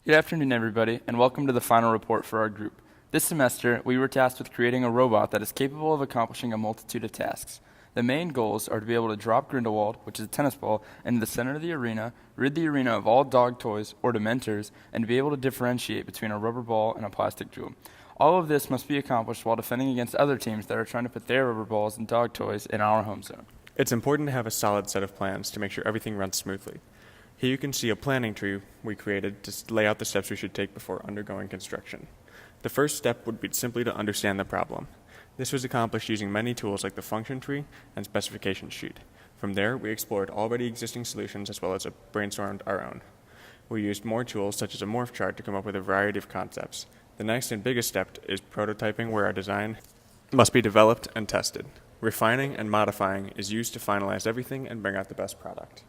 Good afternoon, everybody, and welcome to the final report for our group. This semester, we were tasked with creating a robot that is capable of accomplishing a multitude of tasks. The main goals are to be able to drop Grindelwald, which is a tennis ball, into the center of the arena, rid the arena of all dog toys or dementors, and to be able to differentiate between a rubber ball and a plastic jewel. All of this must be accomplished while defending against other teams that are trying to put their rubber balls and dog toys in our home zone. It's important to have a solid set of plans to make sure everything runs smoothly. Here you can see a planning tree we created to lay out the steps we should take before undergoing construction. The first step would be simply to understand the problem. This was accomplished using many tools like the function tree and specification sheet. From there, we explored already existing solutions as well as brainstormed our own. We used more tools such as a morph chart to come up with a variety of concepts. The next and biggest step is prototyping, where our design must be developed and tested. Refining and modifying is used to finalize everything and bring out the best product.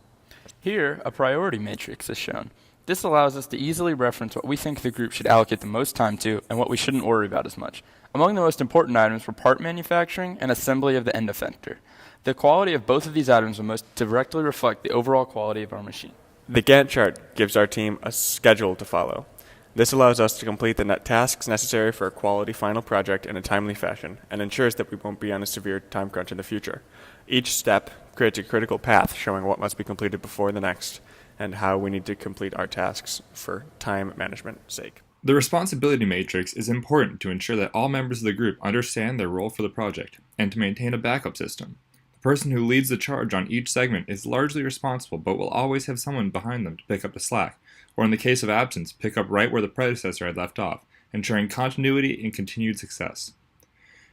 Here, a priority matrix is shown. This allows us to easily reference what we think the group should allocate the most time to and what we shouldn't worry about as much. Among the most important items were part manufacturing and assembly of the end effector. The quality of both of these items will most directly reflect the overall quality of our machine. The Gantt chart gives our team a schedule to follow. This allows us to complete the tasks necessary for a quality final project in a timely fashion and ensures that we won't be on a severe time crunch in the future. Each step creates a critical path showing what must be completed before the next and how we need to complete our tasks for time management sake. The responsibility matrix is important to ensure that all members of the group understand their role for the project and to maintain a backup system. The person who leads the charge on each segment is largely responsible but will always have someone behind them to pick up the slack, or in the case of absence, pick up right where the predecessor had left off, ensuring continuity and continued success.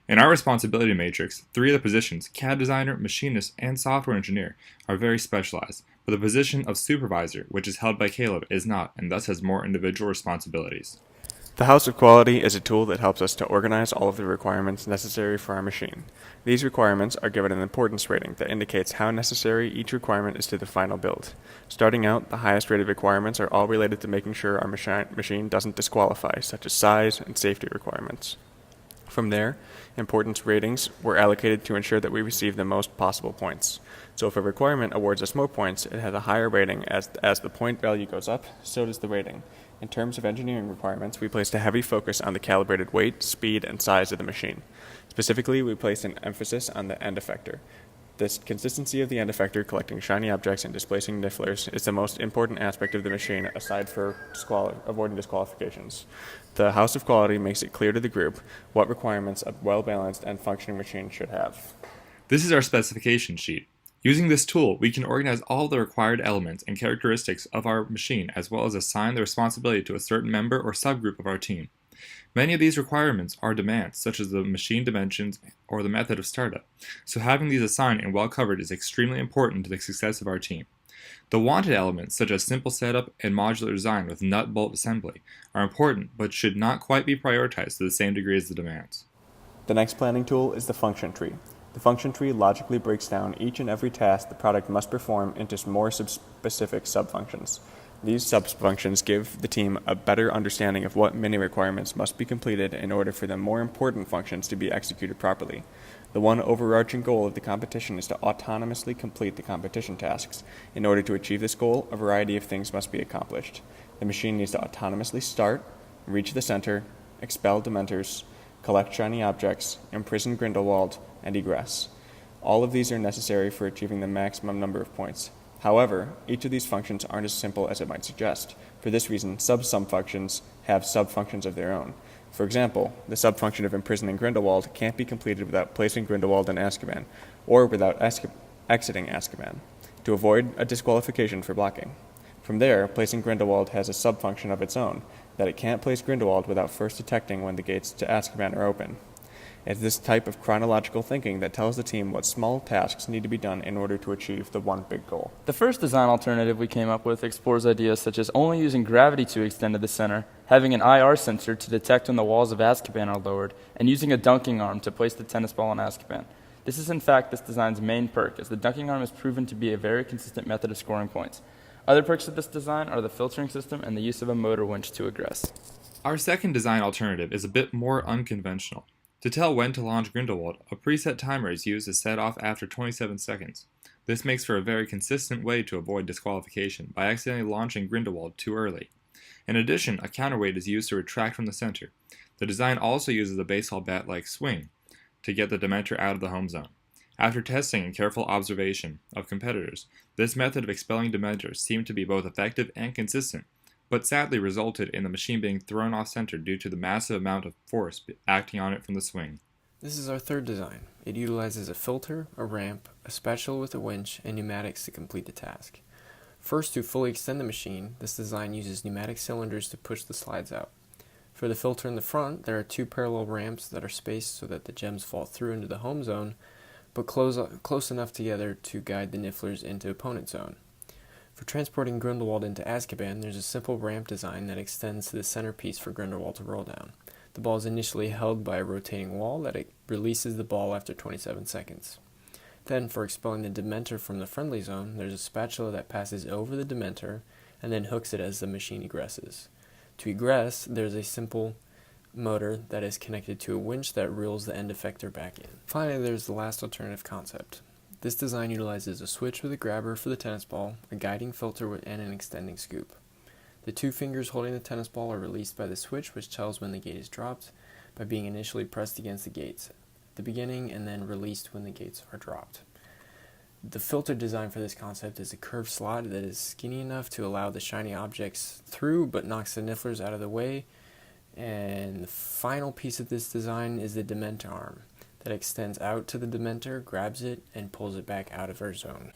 In our responsibility matrix, 3 of the positions, CAD designer, machinist, and software engineer, are very specialized, but the position of supervisor, which is held by Caleb, is not, and thus has more individual responsibilities. The House of Quality is a tool that helps us to organize all of the requirements necessary for our machine. These requirements are given an importance rating that indicates how necessary each requirement is to the final build. Starting out, the highest rated requirements are all related to making sure our machine doesn't disqualify, such as size and safety requirements. From there, importance ratings were allocated to ensure that we receive the most possible points. So if a requirement awards us more points, it has a higher rating. As the point value goes up, so does the rating. In terms of engineering requirements, we placed a heavy focus on the calibrated weight, speed, and size of the machine. Specifically, we placed an emphasis on the end effector. The consistency of the end effector collecting shiny objects and displacing nifflers is the most important aspect of the machine, aside for avoiding disqualifications. The House of Quality makes it clear to the group what requirements a well-balanced and functioning machine should have. This is our specification sheet. Using this tool, we can organize all the required elements and characteristics of our machine, as well as assign the responsibility to a certain member or subgroup of our team. Many of these requirements are demands, such as the machine dimensions or the method of startup, so having these assigned and well covered is extremely important to the success of our team. The wanted elements, such as simple setup and modular design with nut-bolt assembly, are important but should not quite be prioritized to the same degree as the demands. The next planning tool is the function tree. The function tree logically breaks down each and every task the product must perform into more specific subfunctions. These subfunctions give the team a better understanding of what mini requirements must be completed in order for the more important functions to be executed properly. The one overarching goal of the competition is to autonomously complete the competition tasks. In order to achieve this goal, a variety of things must be accomplished. The machine needs to autonomously start, reach the center, expel dementors, collect shiny objects, imprison Grindelwald, and egress. All of these are necessary for achieving the maximum number of points. However, each of these functions aren't as simple as it might suggest. For this reason, subfunctions have subfunctions of their own. For example, the subfunction of imprisoning Grindelwald can't be completed without placing Grindelwald in Azkaban, or without exiting Azkaban, to avoid a disqualification for blocking. From there, placing Grindelwald has a subfunction of its own, that it can't place Grindelwald without first detecting when the gates to Azkaban are open. It's this type of chronological thinking that tells the team what small tasks need to be done in order to achieve the one big goal. The first design alternative we came up with explores ideas such as only using gravity to extend to the center, having an IR sensor to detect when the walls of Azkaban are lowered, and using a dunking arm to place the tennis ball in Azkaban. This is in fact this design's main perk, as the dunking arm is proven to be a very consistent method of scoring points. Other perks of this design are the filtering system and the use of a motor winch to egress. Our second design alternative is a bit more unconventional. To tell when to launch Grindelwald, a preset timer is used to set off after 27 seconds. This makes for a very consistent way to avoid disqualification by accidentally launching Grindelwald too early. In addition, a counterweight is used to retract from the center. The design also uses a baseball bat-like swing to get the Dementor out of the home zone. After testing and careful observation of competitors, this method of expelling Dementors seemed to be both effective and consistent, but sadly resulted in the machine being thrown off center due to the massive amount of force acting on it from the swing. This is our third design. It utilizes a filter, a ramp, a spatula with a winch, and pneumatics to complete the task. First, to fully extend the machine, this design uses pneumatic cylinders to push the slides out. For the filter in the front, there are two parallel ramps that are spaced so that the gems fall through into the home zone, but close enough together to guide the nifflers into opponent zone. For transporting Grindelwald into Azkaban, there's a simple ramp design that extends to the centerpiece for Grindelwald to roll down. The ball is initially held by a rotating wall that it releases the ball after 27 seconds. Then, for expelling the Dementor from the friendly zone, there's a spatula that passes over the Dementor and then hooks it as the machine egresses. To egress, there's a simple motor that is connected to a winch that reels the end effector back in. Finally, there's the last alternative concept. This design utilizes a switch with a grabber for the tennis ball, a guiding filter and an extending scoop. The two fingers holding the tennis ball are released by the switch, which tells when the gate is dropped by being initially pressed against the gates at the beginning and then released when the gates are dropped. The filter design for this concept is a curved slot that is skinny enough to allow the shiny objects through but knocks the nifflers out of the way. And the final piece of this design is the Dementor arm that extends out to the Dementor, grabs it, and pulls it back out of her zone.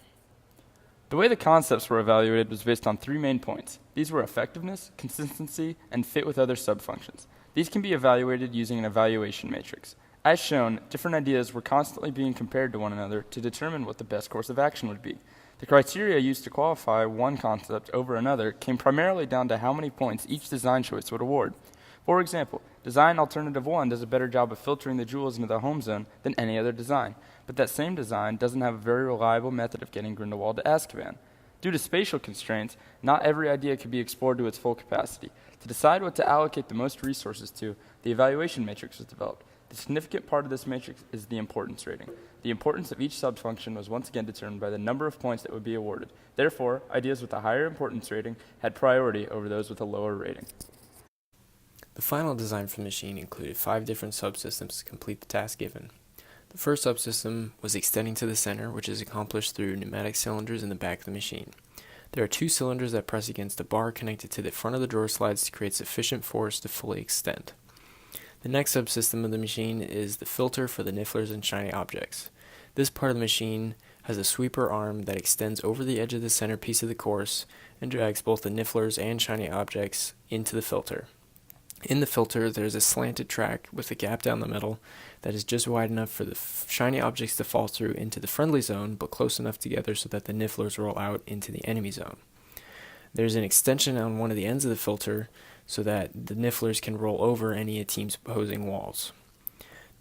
The way the concepts were evaluated was based on 3 main points. These were effectiveness, consistency, and fit with other subfunctions. These can be evaluated using an evaluation matrix. As shown, different ideas were constantly being compared to one another to determine what the best course of action would be. The criteria used to qualify one concept over another came primarily down to how many points each design choice would award. For example, design alternative 1 does a better job of filtering the jewels into the home zone than any other design, but that same design doesn't have a very reliable method of getting Grindelwald to Azkaban. Due to spatial constraints, not every idea could be explored to its full capacity. To decide what to allocate the most resources to, the evaluation matrix was developed. The significant part of this matrix is the importance rating. The importance of each subfunction was once again determined by the number of points that would be awarded. Therefore, ideas with a higher importance rating had priority over those with a lower rating. The final design for the machine included 5 different subsystems to complete the task given. The first subsystem was extending to the center, which is accomplished through pneumatic cylinders in the back of the machine. There are 2 cylinders that press against a bar connected to the front of the drawer slides to create sufficient force to fully extend. The next subsystem of the machine is the filter for the nifflers and shiny objects. This part of the machine has a sweeper arm that extends over the edge of the centerpiece of the course and drags both the nifflers and shiny objects into the filter. In the filter, there is a slanted track with a gap down the middle that is just wide enough for the shiny objects to fall through into the friendly zone, but close enough together so that the nifflers roll out into the enemy zone. There's an extension on one of the ends of the filter so that the nifflers can roll over any team's opposing walls.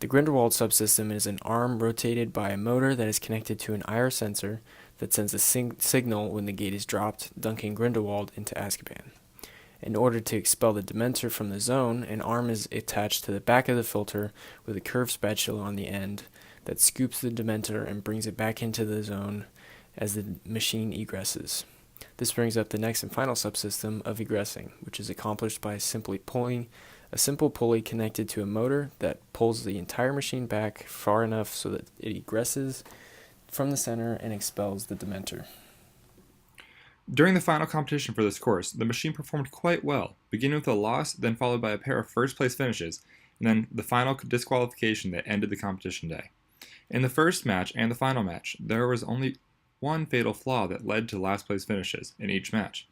The Grindelwald subsystem is an arm rotated by a motor that is connected to an IR sensor that sends a signal when the gate is dropped, dunking Grindelwald into Azkaban. In order to expel the Dementor from the zone, an arm is attached to the back of the filter with a curved spatula on the end that scoops the Dementor and brings it back into the zone as the machine egresses. This brings up the next and final subsystem of egressing, which is accomplished by simply pulling a simple pulley connected to a motor that pulls the entire machine back far enough so that it egresses from the center and expels the Dementor. During the final competition for this course, the machine performed quite well, beginning with a loss, then followed by a pair of first-place finishes, and then the final disqualification that ended the competition day. In the first match and the final match, there was only one fatal flaw that led to last-place finishes in each match.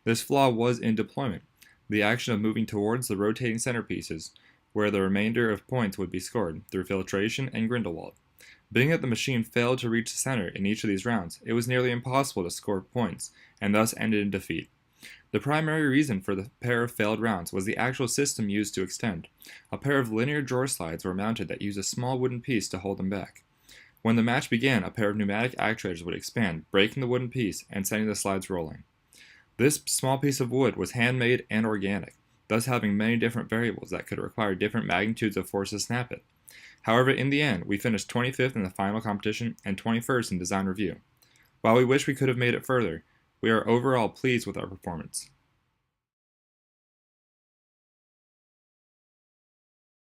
This flaw was in deployment, the action of moving towards the rotating centerpieces, where the remainder of points would be scored through filtration and Grindelwald. Being that the machine failed to reach the center in each of these rounds, it was nearly impossible to score points, and thus ended in defeat. The primary reason for the pair of failed rounds was the actual system used to extend. A pair of linear drawer slides were mounted that used a small wooden piece to hold them back. When the match began, a pair of pneumatic actuators would expand, breaking the wooden piece and sending the slides rolling. This small piece of wood was handmade and organic, thus having many different variables that could require different magnitudes of force to snap it. However, in the end, we finished 25th in the final competition and 21st in design review. While we wish we could have made it further, we are overall pleased with our performance.